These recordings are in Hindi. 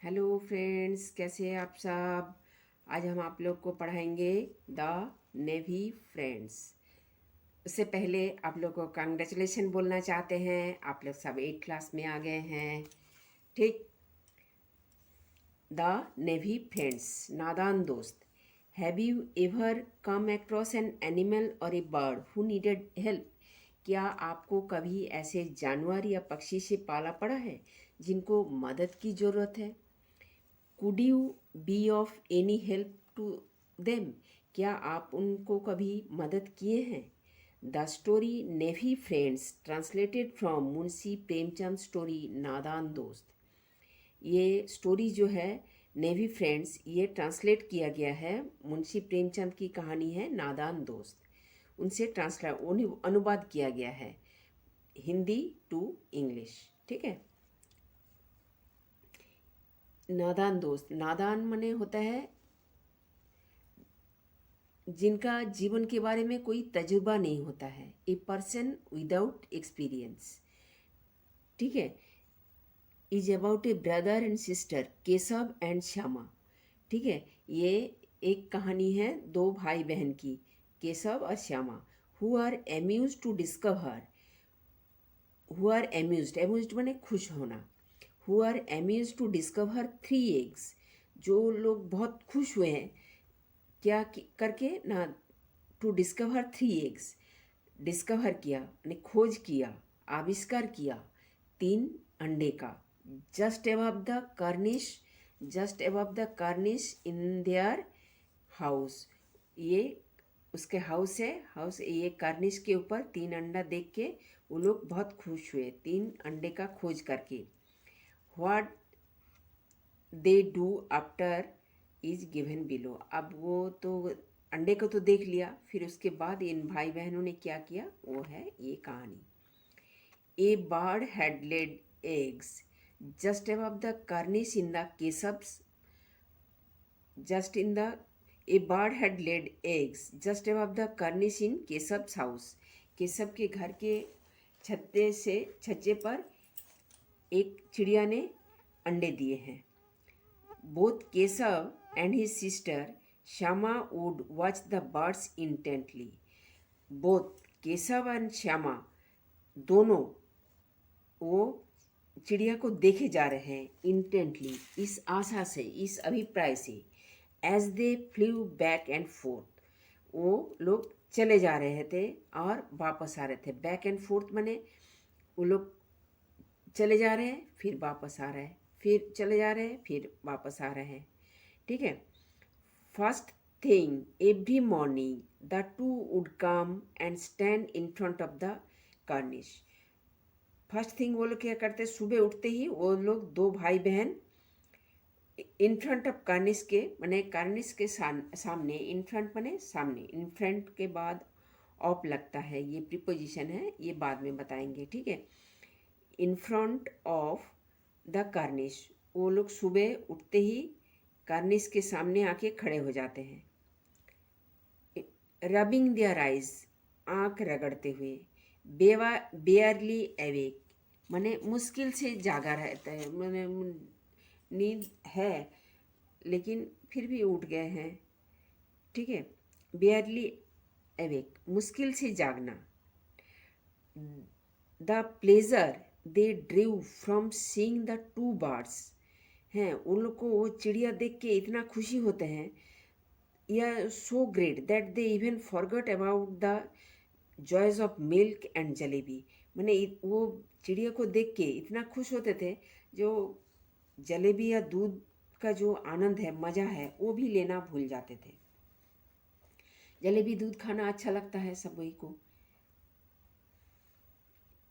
हेलो फ्रेंड्स, कैसे हैं आप सब। आज हम आप लोग को पढ़ाएंगे द नेवी फ्रेंड्स। उससे पहले आप लोग को कंग्रेचुलेशन बोलना चाहते हैं। आप लोग सब 8 क्लास में आ गए हैं। ठीक। द नेवी फ्रेंड्स, नादान दोस्त। Have you ever come across an animal और ए बर्ड हु नीडेड हेल्प? क्या आपको कभी ऐसे जानवर या पक्षी से पाला पड़ा है जिनको मदद की ज़रूरत है? Could you be of any help to them? क्या आप उनको कभी मदद किए हैं? The story naive friends translated from Munshi Premchand story Nadan Dost. ये स्टोरी जो है नेवी फ्रेंड्स, ये ट्रांसलेट किया गया है। मुंशी प्रेमचंद की कहानी है नादान दोस्त। उनसे ट्रांसलेट अनुवाद किया गया है हिंदी टू इंग्लिश। ठीक है। नादान दोस्त, नादान मने होता है जिनका जीवन के बारे में कोई तजुर्बा नहीं होता है, ए पर्सन विदाउट एक्सपीरियंस। ठीक है। Is about A brother and sister Keshav and Shyama. ठीक है। ये एक कहानी है दो भाई बहन की, केशव और Shyama. Who are amuse to discover, who are amuse, amuse माने खुश होना। Who are amuse to discover 3 eggs, जो लोग बहुत खुश हुए हैं क्या करके ना, टू डिस्कवर 3 एग्स। डिस्कवर किया यानी खोज किया, आविष्कार किया 3 अंडे का। Just above the cornice, just above the cornice in their house. ये उसके हाउस है, हाउस ये कर्निश के ऊपर 3 अंडा देख के वो लोग बहुत खुश हुए 3 अंडे का खोज करके। What they do after is given below. अब वो तो अंडे को तो देख लिया, फिर उसके बाद इन भाई बहनों ने क्या किया वो है ये कहानी। A bird had laid eggs just above the cornice in the Keshav's, just in the, a bird had laid eggs just above the cornice in Keshav's house. Keshav के घर के छज्जे पर एक चिड़िया ने अंडे दिए हैं। Both Kesav and his sister Shama would watch the birds intently. Both Keshav and Shyama दोनों वो चिड़िया को देखे जा रहे हैं इंटेंटली, इस आशा से, इस अभिप्राय से। As they flew back and forth, वो लोग चले जा रहे थे और वापस आ रहे थे। बैक एंड फोर्थ माने वो लोग चले जा रहे हैं फिर वापस आ रहे हैं, फिर चले जा रहे हैं फिर वापस आ रहे हैं। ठीक है। First thing every morning the two would come and stand in front of the Cornish. First thing वो लोग क्या करते, सुबह उठते ही वो लोग दो भाई बहन इन फ्रंट ऑफ कार्निश के माने कार्निश के सामने, इन फ्रंट माने सामने, इन फ्रंट के बाद ऑफ लगता है, ये प्रीपोजिशन है, ये बाद में बताएंगे। ठीक है। In front of the Cornish, वो लोग सुबह उठते ही कार्निश के सामने आके खड़े हो जाते हैं। रबिंग देयर आइज, आँख रगड़ते हुए। बेयरली अवेक माने मुश्किल से जागा रहता है, माने नींद है लेकिन फिर भी उठ गए हैं। ठीक है। बेयरली अवेक मुश्किल से जागना। The pleasure they ड्रीव from seeing the 2 birds, हैं उन लोग को वो चिड़िया देख के इतना खुशी होते हैं, या so great that they even forgot about the joys of milk and jalebi. मैंने वो चिड़िया को देख के इतना खुश होते थे जो जलेबी या दूध का जो आनंद है, मज़ा है, वो भी लेना भूल जाते थे। जलेबी दूध खाना अच्छा लगता है सभी को।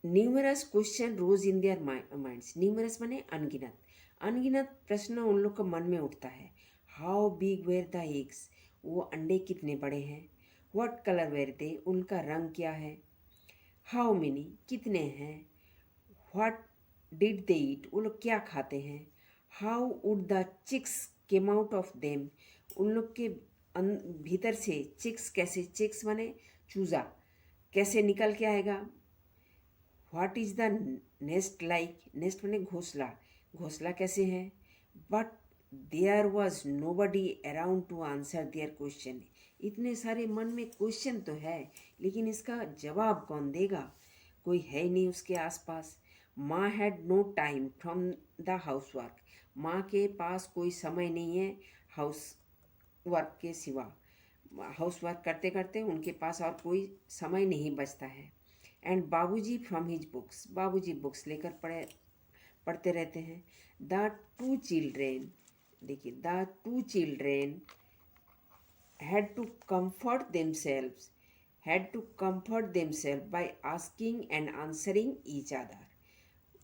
Numerous question rose in their minds. Numerous माने अनगिनत, अनगिनत प्रश्न उन लोग के मन में उठता है। How big were the eggs, वो अंडे कितने बड़े हैं। व्हाट कलर वेर दे, उनका रंग क्या है। हाउ मेनी, कितने हैं। व्हाट डिड दे ईट, वो लोग क्या खाते हैं। How would the chicks came out of them, उन लोग के भीतर से चिक्स कैसे, चिक्स माने चूज़ा, कैसे निकल के आएगा। What is the nest like, nest माने घोंसला, घोंसला कैसे है। But there was nobody around to answer their question. इतने सारे मन में क्वेश्चन तो है, लेकिन इसका जवाब कौन देगा? कोई है ही नहीं उसके आसपास। माँ had no time from the house work. माँ के पास कोई समय नहीं है हाउस वर्क के सिवा। हाउस वर्क करते करते उनके पास और कोई समय नहीं बचता है। एंड बाबूजी फ्रॉम हिज बुक्स। बाबूजी बुक्स लेकर पढ़ते रहते हैं। द टू चिल्ड्रेन, देखिए, the two children had to comfort themselves by asking and answering each other।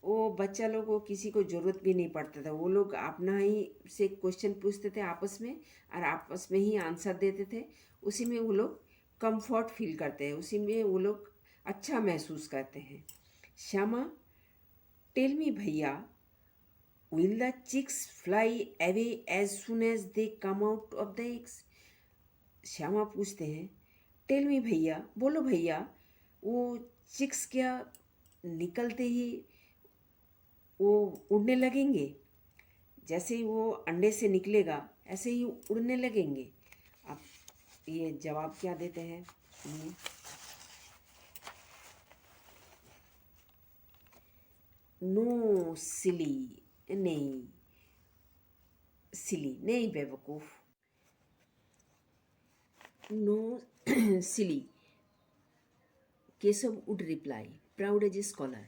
वो बच्चा लोग को किसी को ज़रूरत भी नहीं पड़ता था, वो लोग अपना ही से क्वेश्चन पूछते थे आपस में, और आपस में ही आंसर देते थे। उसी में वो लोग कंफर्ट फील करते हैं, उसी में वो लोग अच्छा महसूस करते हैं। श्यामा, टेल मी भैया, will the chicks fly away as soon as they come out of the eggs. Shyama पूछते हैं, टेल मी भैया, बोलो भैया, वो चिक्स क्या निकलते ही वो उड़ने लगेंगे? जैसे ही वो अंडे से निकलेगा ऐसे ही उड़ने लगेंगे? अब ये जवाब क्या देते हैं? नो सिली, नहीं, सिली नहीं बेवकूफ़, no silly. Keshav would reply, proud as a scholar.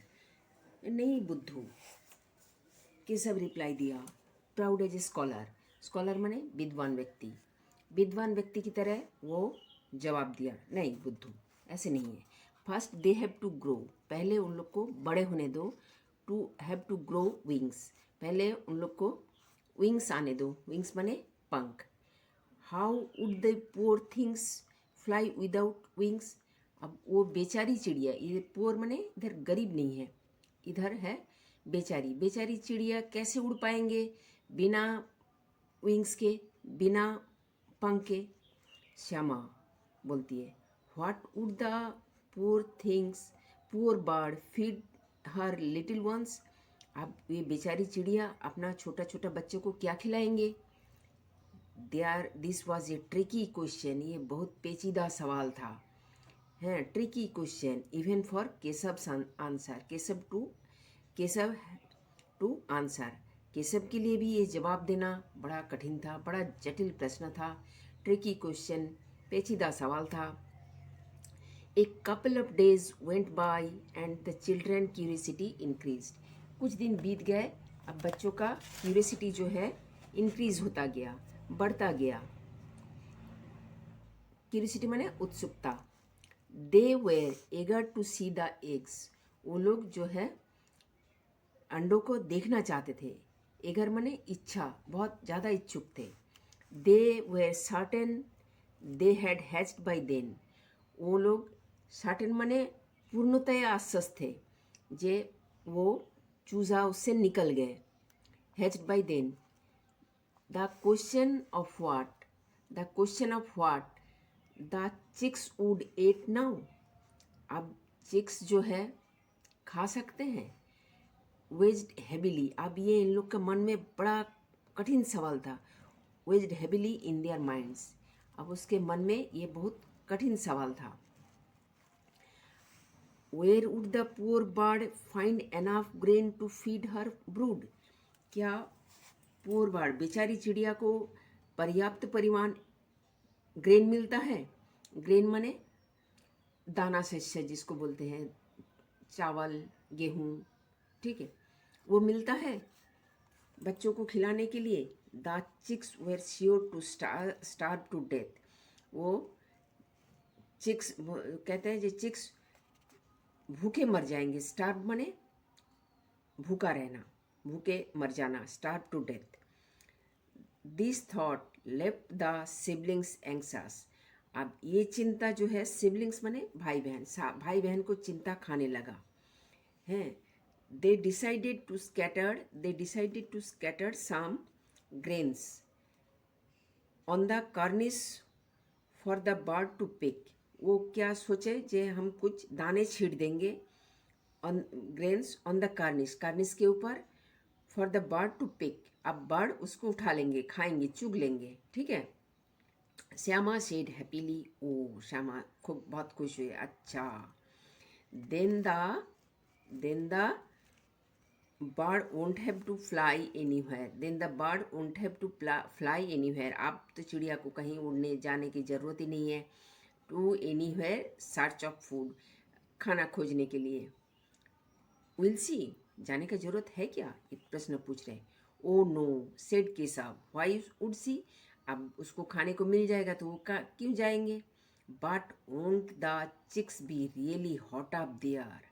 नहीं बुद्धू, केशव रिप्लाई दिया, proud as a scholar. Scholar माने विद्वान व्यक्ति, विद्वान व्यक्ति की तरह वो जवाब दिया, नहीं बुद्धू, ऐसे नहीं है। First they have to grow, पहले उन लोग को बड़े होने दो। To have to grow wings, पहले उन लोग को विंग्स आने दो। विंग्स माने पंख। How would the poor things fly without wings. अब वो बेचारी चिड़िया, ये पुअर माने इधर गरीब नहीं है, इधर है बेचारी। बेचारी चिड़िया कैसे उड़ पाएंगे बिना विंग्स के, बिना पंख के? श्यामा बोलती है, what would the poor things, poor bird feed her little ones. अब ये बेचारी चिड़िया अपना छोटा छोटा बच्चों को क्या खिलाएंगे? This was a tricky question, ये बहुत पेचीदा सवाल था, है tricky question even for Keshav answer. Keshav to answer, Keshav के लिए भी ये जवाब देना बड़ा कठिन था, बड़ा जटिल प्रश्न था, ट्रिकी क्वेश्चन, पेचीदा सवाल था। A couple of days went by and the children curiosity increase. कुछ दिन बीत गए, अब बच्चों का क्यूरियसिटी जो है इंक्रीज होता गया, बढ़ता गया। क्यूरियसिटी माने उत्सुकता। They were eager to see the eggs, वो लोग जो है अंडों को देखना चाहते थे। एगर माने इच्छा, बहुत ज़्यादा इच्छुक थे। They were certain they had hatched by then, वो लोग सर्टेन माने पूर्णतया आश्वस्त थे जे वो चूजा उससे निकल गए। Hatched by then. The question of what, the question of what the chicks would eat now. अब चिक्स जो है खा सकते हैं। वेज्ड हैविली, अब ये इन लोग के मन में बड़ा कठिन सवाल था। Weighed heavily in their minds, अब उसके मन में ये बहुत कठिन सवाल था। Where would the poor bird find enough grain to feed her brood. क्या पुअर बर्ड, बेचारी चिड़िया को पर्याप्त परिमाण ग्रेन मिलता है? ग्रेन माने दाना शस्य जिसको बोलते हैं, चावल गेहूँ, ठीक है, वो मिलता है बच्चों को खिलाने के लिए। The chicks were sure to starve to death. वो चिक्स कहते हैं जो चिक्स भूखे मर जाएंगे। स्टार्व माने भूखा रहना, भूखे मर जाना, starve to death. This thought left the siblings anxious. अब ये चिंता जो है, सिबलिंग्स माने भाई बहन, भाई बहन को चिंता खाने लगा है। they decided to scatter some grains on the cornice for the bird to pick। वो क्या सोचे जे हम कुछ दाने छीट देंगे on grains on the cornice, कार्निस के ऊपर, for the bird to pick, अब बर्ड उसको उठा लेंगे, खाएंगे, चुग लेंगे, ठीक है। श्यामा सेड हैप्पीली, ओ श्यामा खूब बहुत खुश हुए, अच्छा। Then the bird won't have to fly anywhere, then the bird won't have to fly anywhere, अब तो चिड़िया को कहीं उड़ने जाने की ज़रूरत ही नहीं है। to anywhere search of food, खाना खोजने के लिए। विल सी, जाने का ज़रूरत है क्या, एक प्रश्न पूछ रहे। Oh no said Keshav, why would see, अब उसको खाने को मिल जाएगा तो वो क्यों जाएंगे। But won't the chicks be really hot up there,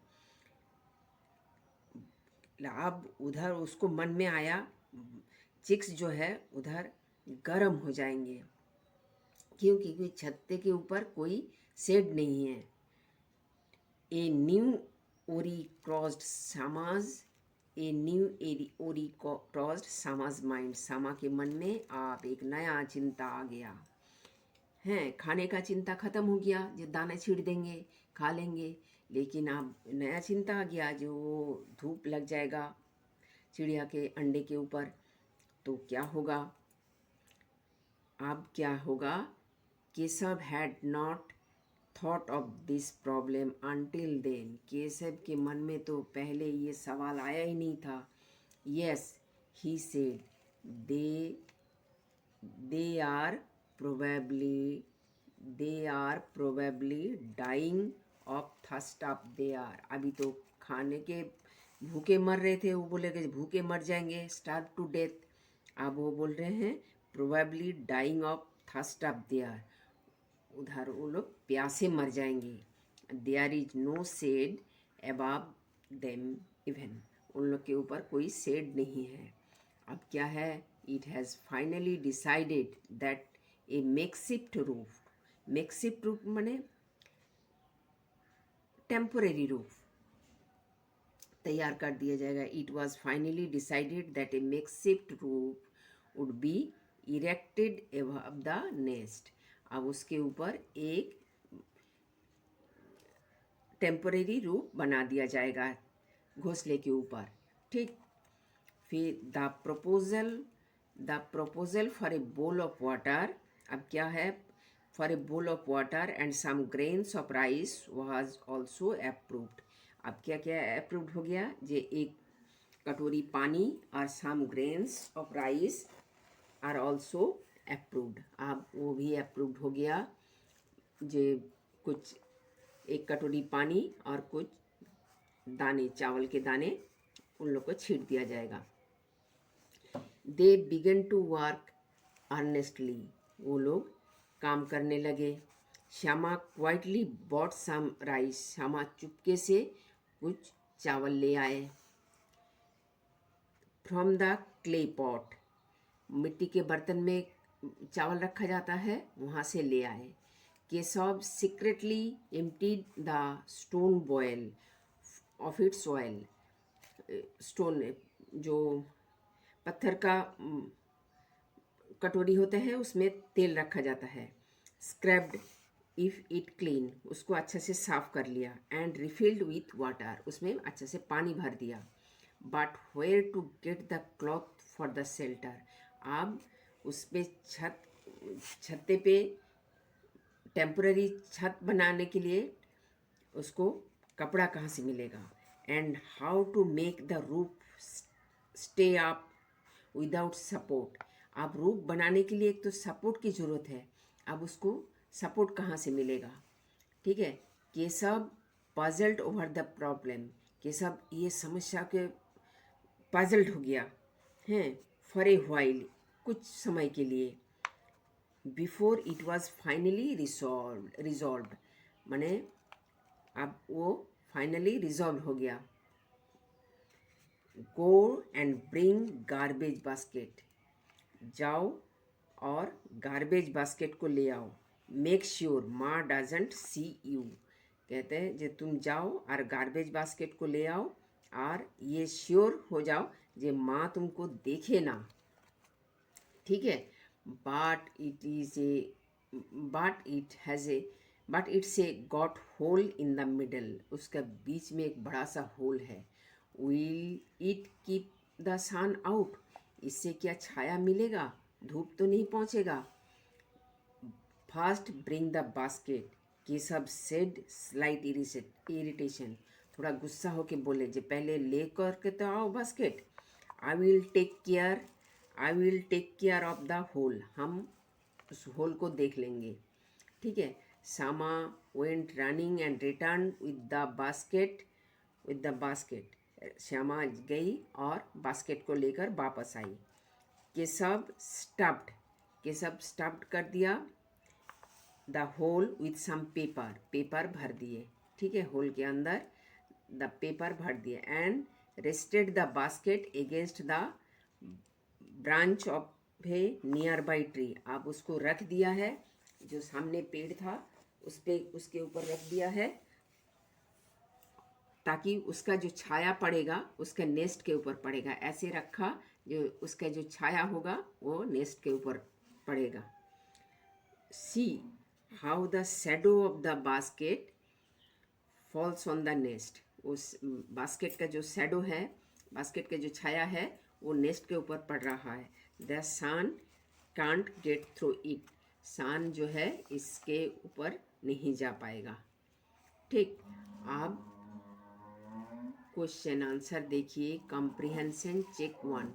अब उधर उसको मन में आया चिक्स जो है उधर गर्म हो जाएंगे, क्योंकि कोई छत्ते के ऊपर कोई शेड नहीं है। ए न्यू ओरी क्रॉस्ड सामाज, ए न्यू ओरी क्रॉस्ड सामाज माइंड, सामा के मन में आप एक नया चिंता आ गया है। खाने का चिंता खत्म हो गया, जो दाना छीड़ देंगे खा लेंगे, लेकिन अब नया चिंता आ गया, जो धूप लग जाएगा चिड़िया के अंडे के ऊपर, तो क्या होगा। अब क्या होगा, Keshav had not thought of this problem until then, Keshav के मन में तो पहले ये सवाल आया ही नहीं था। Yes he said, they are probably dying of thirst of there, अभी तो खाने के भूखे मर रहे थे, वो बोले कि भूखे मर जाएंगे, स्टार्व टू डेथ। अब वो बोल रहे हैं probably dying of thirst of there, उधर वो लोग प्यासे मर जाएंगे। There is no shade above them even, उन लोग के ऊपर कोई शेड नहीं है। अब क्या है, it has finally decided that A makeshift roof, makeshift roof माने टेम्पोरेरी रूफ तैयार कर दिया जाएगा। It was finally decided that A makeshift roof would be erected above the nest, अब उसके ऊपर एक टेम्पोरेरी रूफ बना दिया जाएगा घोंसले के ऊपर, ठीक। फिर the proposal for a bowl of water, अब क्या है, for a bowl of water and some grains of rice was also approved, अब क्या क्या अप्रूव्ड हो गया, जे एक कटोरी पानी और some grains of rice are also approved, अब वो भी अप्रूव्ड हो गया, जे कुछ एक कटोरी पानी और कुछ दाने, चावल के दाने, उन लोग को छीट दिया जाएगा। They began to work earnestly, वो लोग काम करने लगे। Shyama quietly bought some rice, Shyama चुपके से कुछ चावल ले आए। फ्रॉम द क्ले पॉट, मिट्टी के बर्तन में चावल रखा जाता है, वहाँ से ले आए। Keshav secretly emptied the stone bowl of its oil, stone जो पत्थर का कटोरी होता है उसमें तेल रखा जाता है। स्क्रब्ड इफ़ इट क्लीन, उसको अच्छे से साफ कर लिया। एंड रिफिल्ड विथ वाटर, उसमें अच्छे से पानी भर दिया। But where to get the cloth for the shelter, अब उस पर छत्ते पे टेम्पररी छत बनाने के लिए उसको कपड़ा कहाँ से मिलेगा। And how to make the roof stay up without support, अब रूफ बनाने के लिए एक तो सपोर्ट की ज़रूरत है, अब उसको सपोर्ट कहाँ से मिलेगा, ठीक है। Keshav puzzled over the problem, Keshav ये समस्या के पजल्ड हो गया है। फॉर ए व्हाइल, कुछ समय के लिए। Before it was finally resolve, माने अब वो फाइनली रिजॉल्व हो गया। Go and bring garbage basket, जाओ और गार्बेज बास्केट को ले आओ। मेक श्योर माँ डजंट सी यू, कहते हैं जो तुम जाओ और गार्बेज बास्केट को ले आओ और ये श्योर हो जाओ जे माँ तुमको देखे ना, ठीक है। But it's a got hole in the middle, उसका बीच में एक बड़ा सा होल है। Will it keep the sun out, इससे क्या छाया मिलेगा, धूप तो नहीं पहुंचेगा। Fast bring the basket, Keshav said slight irritation, थोड़ा गुस्सा होके बोले, जो पहले ले करके तो आओ basket. I will take care, I will take care of the hole, हम उस होल को देख लेंगे। ठीक है। Shyama went running and return with the basket, Shyama गई और बास्केट को लेकर वापस आई। केशव स्टफ्ड कर दिया the hole with some paper भर दिए। ठीक है, होल के अंदर द पेपर भर दिए। And rested the basket against the branch of A near by tree, आप उसको रख दिया है, जो सामने पेड़ था उस पे, उसके ऊपर रख दिया है, ताकि उसका जो छाया पड़ेगा उसके नेस्ट के ऊपर पड़ेगा। ऐसे रखा जो उसका जो छाया होगा वो नेस्ट के ऊपर पड़ेगा। See how the shadow of the basket falls on the nest, उस बास्केट का जो शैडो है, बास्केट का जो छाया है वो नेस्ट के ऊपर पड़ रहा है। The sun can't get through it, sun जो है इसके ऊपर नहीं जा पाएगा। ठीक, आप क्वेश्चन आंसर देखिए। Comprehension check 1,